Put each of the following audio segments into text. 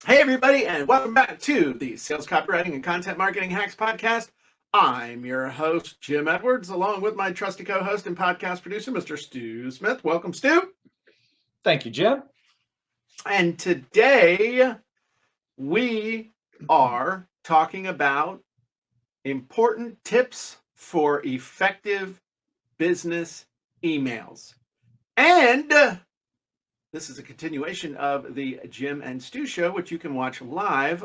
Hey, everybody, and welcome back to the Sales Copywriting and Content Marketing Hacks Podcast. I'm your host, Jim Edwards, along with my trusty co-host and podcast producer, Mr. Stu Smith. Welcome, Stu. Thank you, Jim. And today we are talking about important tips for effective business emails. And this is a continuation of the Jim and Stu Show, which you can watch live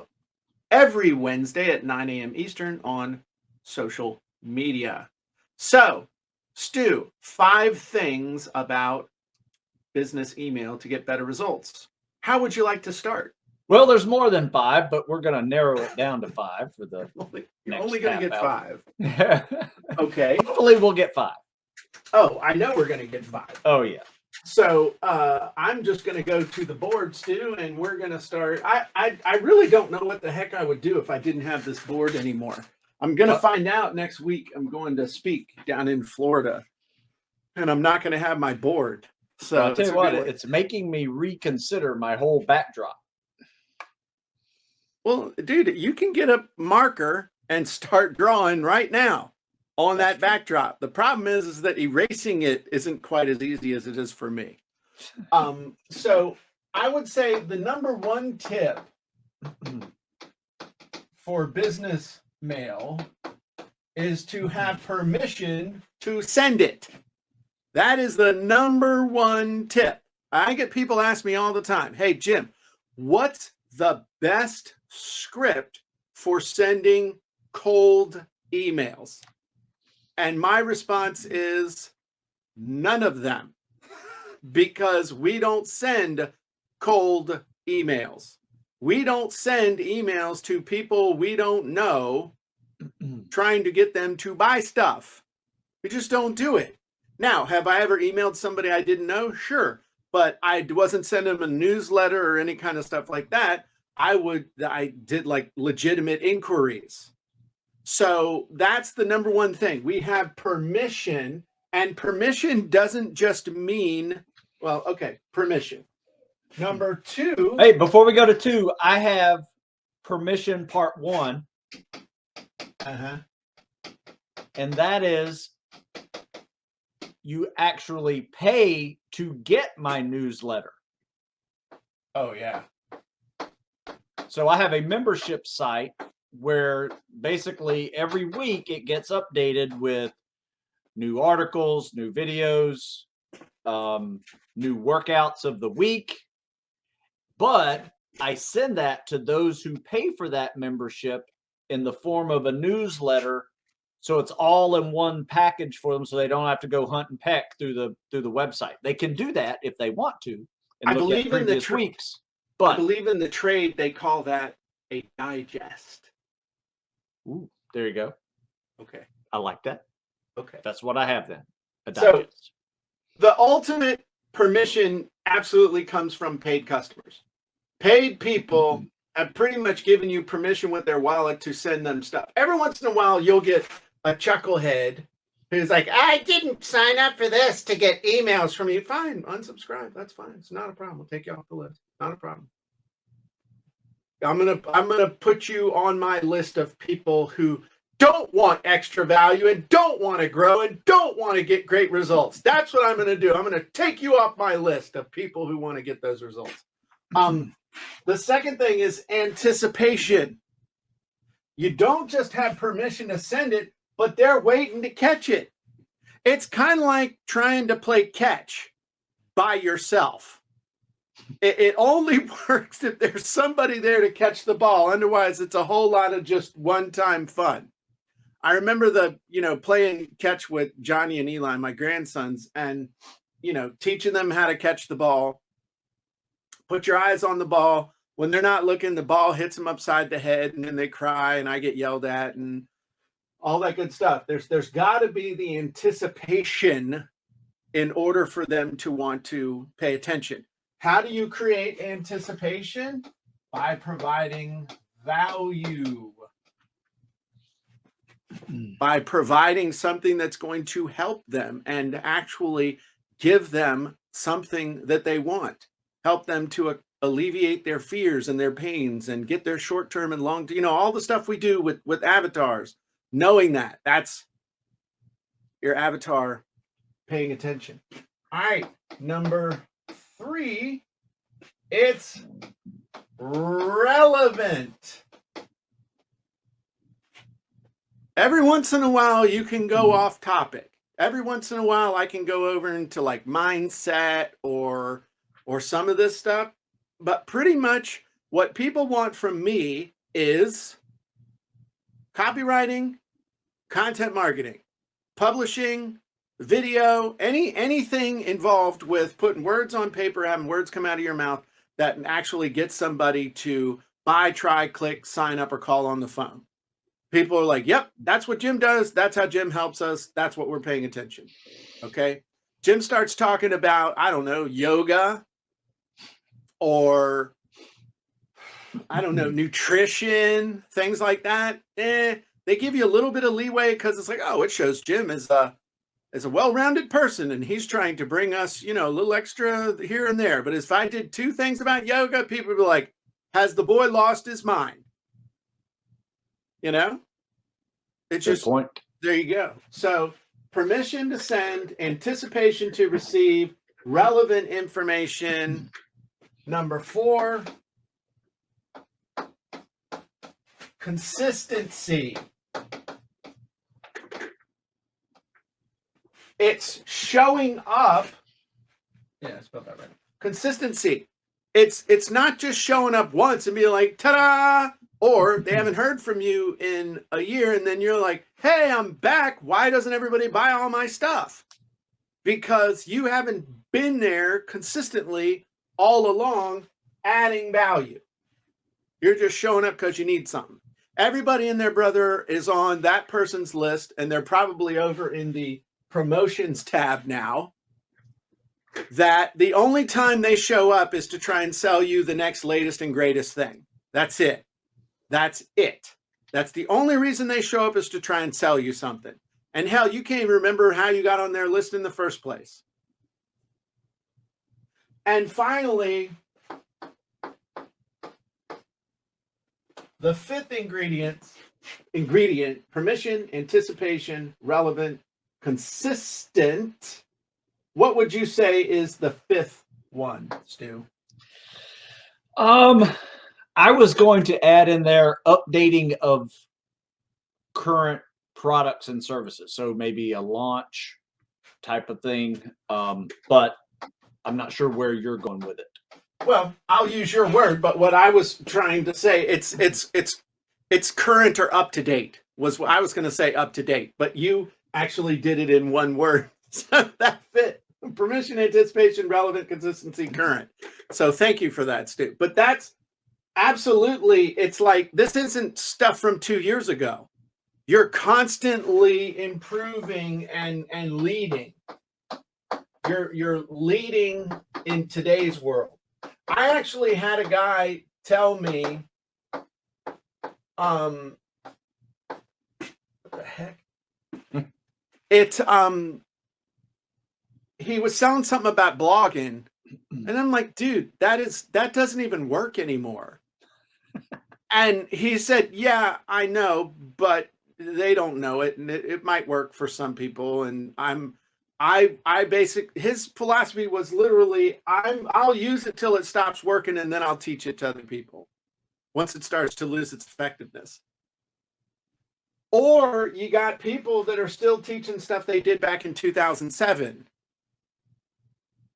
every Wednesday at 9 a.m. Eastern on social media. So, Stu, 5 things about business email to get better results. How would you like to start? Well, there's more than 5, but we're going to narrow it down to 5 for the You're only going to get 5. Okay. Hopefully we'll get 5. Oh, I know we're going to get 5. Oh, yeah. So I'm just going to go to the board, Stu, and we're going to start. I really don't know what the heck I would do if I didn't have this board anymore. I'm going to find out next week. I'm going to speak down in Florida, and I'm not going to have my board. So I'll tell you what, it's making me reconsider my whole backdrop. Well, dude, you can get a marker and start drawing right now on that backdrop. The problem is that erasing it isn't quite as easy as it is for me. So I would say the number one tip for business mail is to have permission to send it. That is the number one tip. I get people ask me all the time, hey, Jim, what's the best script for sending cold emails? And my response is none of them, because we don't send cold emails. We don't send emails to people we don't know trying to get them to buy stuff. We just don't do it. Now, have I ever emailed somebody I didn't know? Sure. But I wasn't sending them a newsletter or any kind of stuff like that. I did like legitimate inquiries. So that's the number one thing. We have permission, and permission doesn't just mean, well, okay, permission. Number 2. Hey, before we go to 2, I have permission part 1. And that is you actually pay to get my newsletter. Oh, yeah. So I have a membership site where basically every week it gets updated with new articles, new videos, new workouts of the week. But I send that to those who pay for that membership in the form of a newsletter. So it's all in one package for them, so they don't have to go hunt and peck through the website. They can do that if they want to and look at previous weeks. But I believe in the trade they call that a digest. Ooh, there you go. Okay. I like that. Okay. That's what I have then. A So digest. the ultimate permission absolutely comes from paid customers. Paid people have pretty much given you permission with their wallet to send them stuff. Every once in a while, you'll get a chucklehead who's like, I didn't sign up for this to get emails from you. Fine, unsubscribe. That's fine. It's not a problem. We'll take you off the list. Not a problem. I'm gonna put you on my list of people who don't want extra value and don't want to grow and don't want to get great results. That's what I'm going to do. I'm going to take you off my list of people who want to get those results. The second thing is anticipation. You don't just have permission to send it, but they're waiting to catch it. It's kind of like trying to play catch by yourself. It only works if there's somebody there to catch the ball. Otherwise, it's a whole lot of just one-time fun. I remember playing catch with Johnny and Eli, my grandsons, and, teaching them how to catch the ball. Put your eyes on the ball. When they're not looking, the ball hits them upside the head, and then they cry, and I get yelled at, and all that good stuff. There's got to be the anticipation in order for them to want to pay attention. How do you create anticipation? By providing value. By providing something that's going to help them and actually give them something that they want. Help them to alleviate their fears and their pains and get their short-term and long, all the stuff we do with avatars, knowing that that's your avatar paying attention. All right, number 3, it's relevant. Every once in a while, you can go off topic. Every once in a while, I can go over into like mindset or some of this stuff. But pretty much what people want from me is copywriting, content marketing, publishing, video, anything involved with putting words on paper, having words come out of your mouth that actually gets somebody to buy, try, click, sign up, or call on the phone. People are like, yep, that's what Jim does. That's how Jim helps us. That's what we're paying attention. Okay. Jim starts talking about, I don't know, yoga or I don't know, nutrition, things like that. They give you a little bit of leeway because it's like, oh, it shows Jim is a well-rounded person and he's trying to bring us, a little extra here and there. But if I did 2 things about yoga, people would be like, has the boy lost his mind? It's Good just point. There you go. So permission to send, anticipation to receive, relevant information. Number 4, consistency. It's showing up. Yeah, I spelled that right. Consistency. It's not just showing up once and being like, ta-da! Or they haven't heard from you in a year, and then you're like, hey, I'm back. Why doesn't everybody buy all my stuff? Because you haven't been there consistently all along adding value. You're just showing up because you need something. Everybody and their brother is on that person's list, and they're probably over in the promotions tab now. That the only time they show up is to try and sell you the next latest and greatest thing. That's it. That's it. That's the only reason they show up is to try and sell you something. And hell, you can't even remember how you got on their list in the first place. And finally, the 5th ingredient, permission, anticipation, relevant, consistent. What would you say is the 5th one, Stu? I was going to add in there updating of current products and services. So maybe a launch type of thing. But I'm not sure where you're going with it. Well, I'll use your word, but what I was trying to say, it's current or up to date was what I was going to say, up to date, but you actually did it in one word. So that fit. Permission, anticipation, relevant, consistency, current. So thank you for that, Stu. But that's absolutely, it's like, this isn't stuff from 2 years ago. You're constantly improving and leading. You're leading in today's world. I actually had a guy tell me, what the heck? He was selling something about blogging, and I'm like, dude, that doesn't even work anymore. And he said, yeah, I know, but they don't know it, and it might work for some people. And his philosophy was literally, I'll use it till it stops working, and then I'll teach it to other people once it starts to lose its effectiveness. Or you got people that are still teaching stuff they did back in 2007.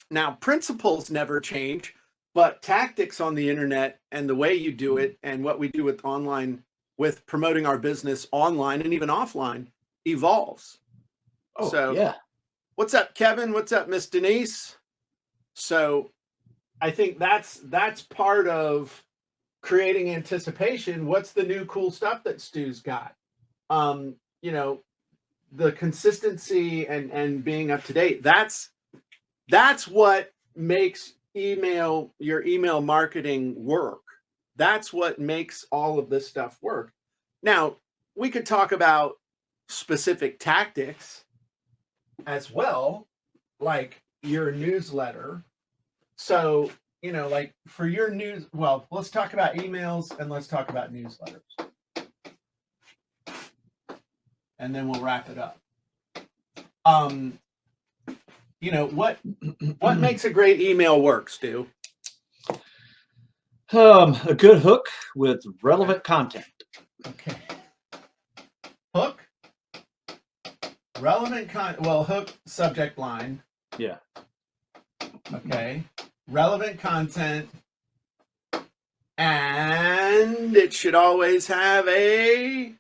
Now, principles never change, but tactics on the internet and the way you do it and what we do with online, with promoting our business online and even offline, evolves. Oh, so, yeah. What's up, Kevin? What's up, Miss Denise? So I think that's part of creating anticipation. What's the new cool stuff that Stu's got? The consistency and being up to date. That's what makes your email marketing work. That's what makes all of this stuff work. Now, we could talk about specific tactics as well, like your newsletter. So you know, like for your news, well, let's talk about emails and let's talk about newsletters. And then we'll wrap it up. You know, what makes a great email work, Stu? A good hook with relevant content. Okay. Hook. Relevant well, hook, subject line. Yeah. Okay. Relevant content. And it should always have a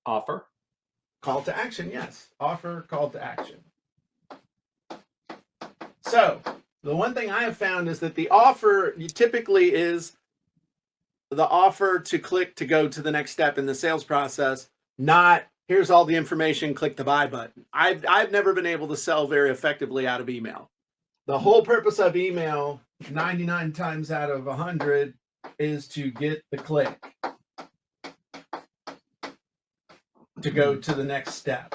Offer. call to action. Yes. Offer, call to action. So the one thing I have found is that the offer typically is the offer to click to go to the next step in the sales process, not here's all the information, click the buy button. I've never been able to sell very effectively out of email. The whole purpose of email, 99 times out of 100, is to get the click to go to the next step.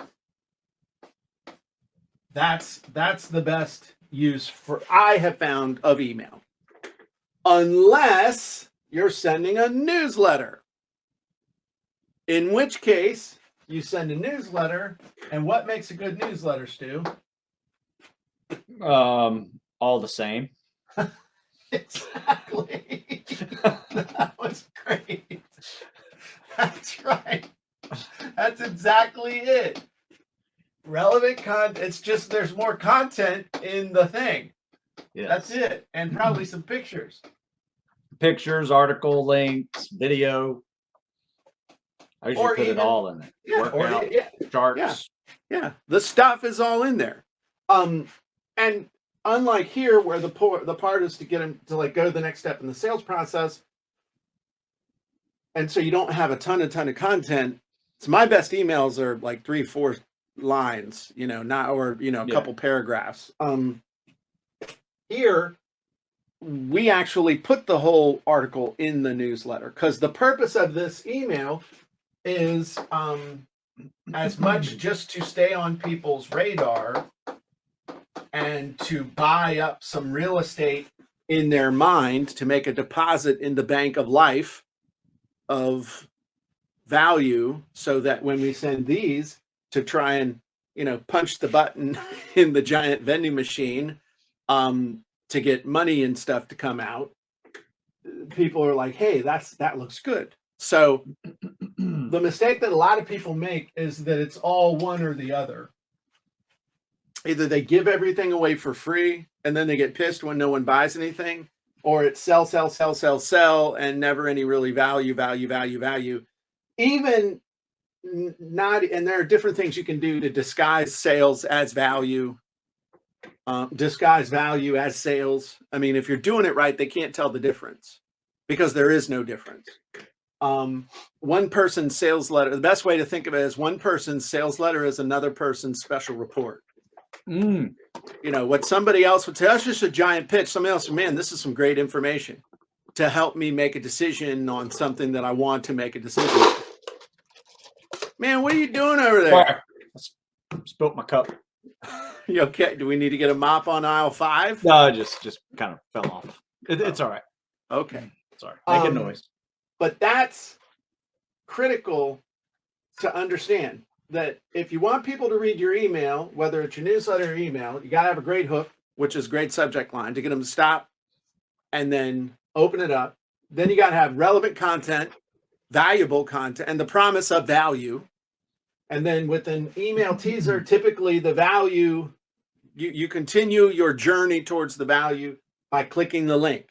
That's the best use I have found of email. Unless you're sending a newsletter. In which case, you send a newsletter, and what makes a good newsletter, Stu? All the same. Exactly. That was great. That's right. That's exactly it. Relevant content. It's just there's more content in the thing. Yes. That's it. And probably some pictures. Pictures, article links, video. I usually put it all in there. Yeah, Workout, charts. Yeah. The stuff is all in there. And unlike here, where the part is to get them to like go to the next step in the sales process, and so you don't have a ton of content. So my best emails are like 3-4 lines, you know, not or you know a couple paragraphs. Here we actually put the whole article in the newsletter because the purpose of this email is as much just to stay on people's radar and to buy up some real estate in their mind to make a deposit in the bank of life of value so that when we send these to try and, you know, punch the button in the giant vending machine to get money and stuff to come out, people are like, hey, that looks good. So the mistake that a lot of people make is that it's all one or the other. Either they give everything away for free and then they get pissed when no one buys anything, or it's sell, and never any really value. Even not, and there are different things you can do to disguise sales as value, disguise value as sales. I mean, if you're doing it right, they can't tell the difference because there is no difference. One person's sales letter, the best way to think of it is one person's sales letter is another person's special report. You know, what somebody else would say, that's just a giant pitch. Somebody else, man, this is some great information to help me make a decision on something that I want to make a decision. Man, what are you doing over there? I spilt my cup. You okay? Do we need to get a mop on aisle 5? No, it just kind of fell off. It's all right. Okay. Sorry. Make a noise. But that's critical to understand that if you want people to read your email, whether it's your newsletter or email, you got to have a great hook, which is great subject line to get them to stop and then open it up. Then you got to have relevant content, valuable content, and the promise of value. And then with an email teaser, typically the value, you continue your journey towards the value by clicking the link.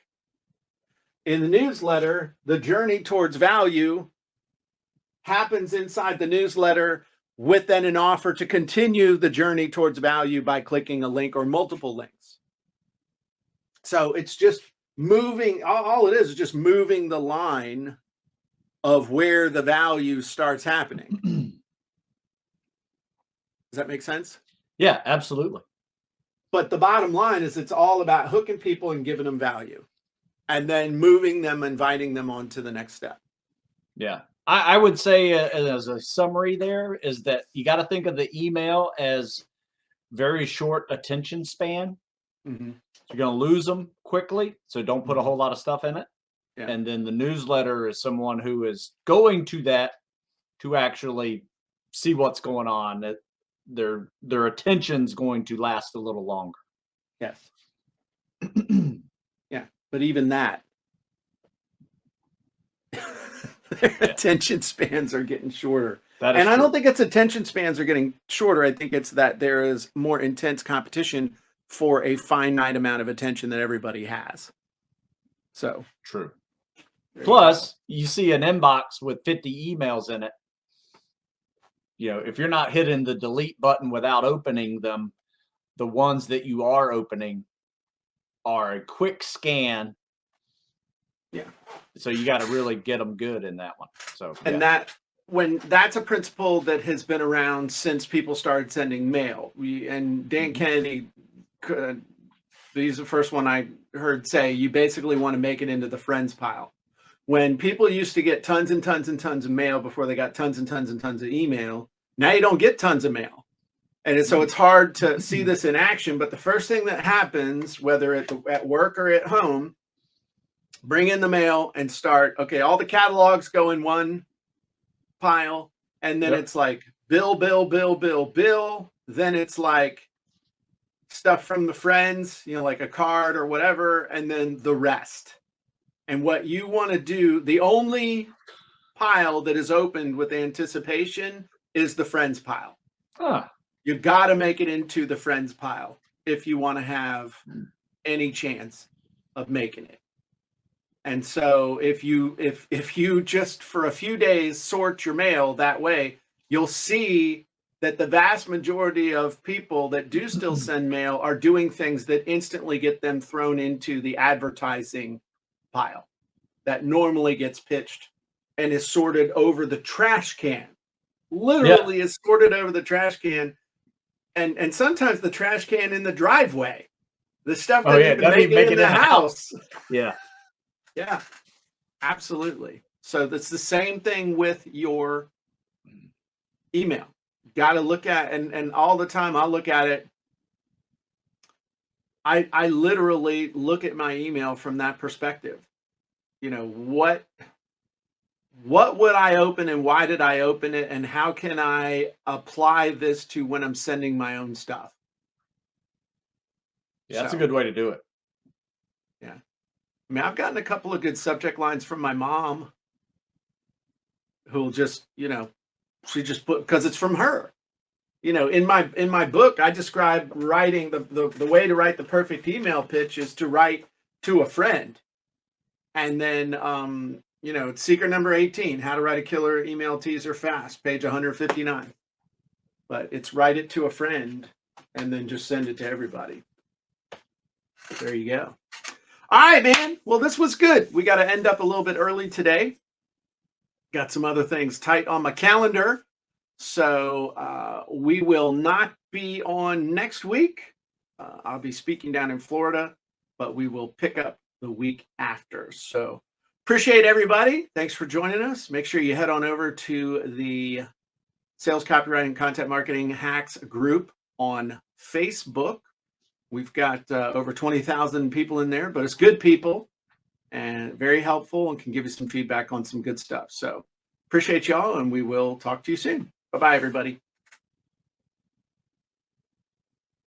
In the newsletter, the journey towards value happens inside the newsletter with then an offer to continue the journey towards value by clicking a link or multiple links. So it's just moving, all it is just moving the line of where the value starts happening. Does that make sense? Yeah, absolutely. But the bottom line is it's all about hooking people and giving them value and then moving them, inviting them on to the next step. Yeah. I would say as a summary there is that you got to think of the email as very short attention span. Mm-hmm. So you're going to lose them quickly. So don't put a whole lot of stuff in it. Yeah. And then the newsletter is someone who is going to that to actually see what's going on. That their attention's going to last a little longer. Yes. Yeah. But even that, their attention spans are getting shorter. And I don't think it's attention spans are getting shorter. I think it's that there is more intense competition for a finite amount of attention that everybody has. So true. Plus, you see an inbox with 50 emails in it. You know, if you're not hitting the delete button without opening them, the ones that you are opening are a quick scan. Yeah. So you got to really get them good in that one. So, and that's a principle that has been around since people started sending mail. Dan Kennedy, he's the first one I heard say, you basically want to make it into the friends pile. When people used to get tons and tons and tons of mail before they got tons and tons and tons of email, now you don't get tons of mail. And so it's hard to see this in action. But the first thing that happens, whether at work or at home, bring in the mail and start, okay, all the catalogs go in one pile. And then it's like bill. Then it's like stuff from the friends, like a card or whatever. And then the rest. And what you want to do, the only pile that is opened with anticipation is the friends pile. You got to make it into the friends pile if you want to have any chance of making it. And so if you just for a few days sort your mail that way, you'll see that the vast majority of people that do still send mail are doing things that instantly get them thrown into the advertising pile that normally gets pitched and is sorted over the trash can. Literally is sorted over the trash can. And sometimes the trash can in the driveway. The stuff that even make it in the house. Yeah. Yeah. Absolutely. So that's the same thing with your email. Got to look at and all the time I'll look at it. I literally look at my email from that perspective. What would I open and why did I open it and how can I apply this to when I'm sending my own stuff? Yeah, that's a good way to do it. Yeah. I mean, I've gotten a couple of good subject lines from my mom who'll just, she just put, because it's from her. In my book, I describe writing the way to write the perfect email pitch is to write to a friend. And then, it's secret number 18, how to write a killer email teaser fast, page 159. But it's write it to a friend and then just send it to everybody. There you go. All right, man. Well, this was good. We got to end up a little bit early today. Got some other things tight on my calendar. So we will not be on next week. I'll be speaking down in Florida, but we will pick up the week after. So appreciate everybody. Thanks for joining us. Make sure you head on over to the Sales Copywriting Content Marketing Hacks group on Facebook. We've got over 20,000 people in there, but it's good people and very helpful and can give you some feedback on some good stuff. So appreciate y'all, and we will talk to you soon. Bye-bye, everybody.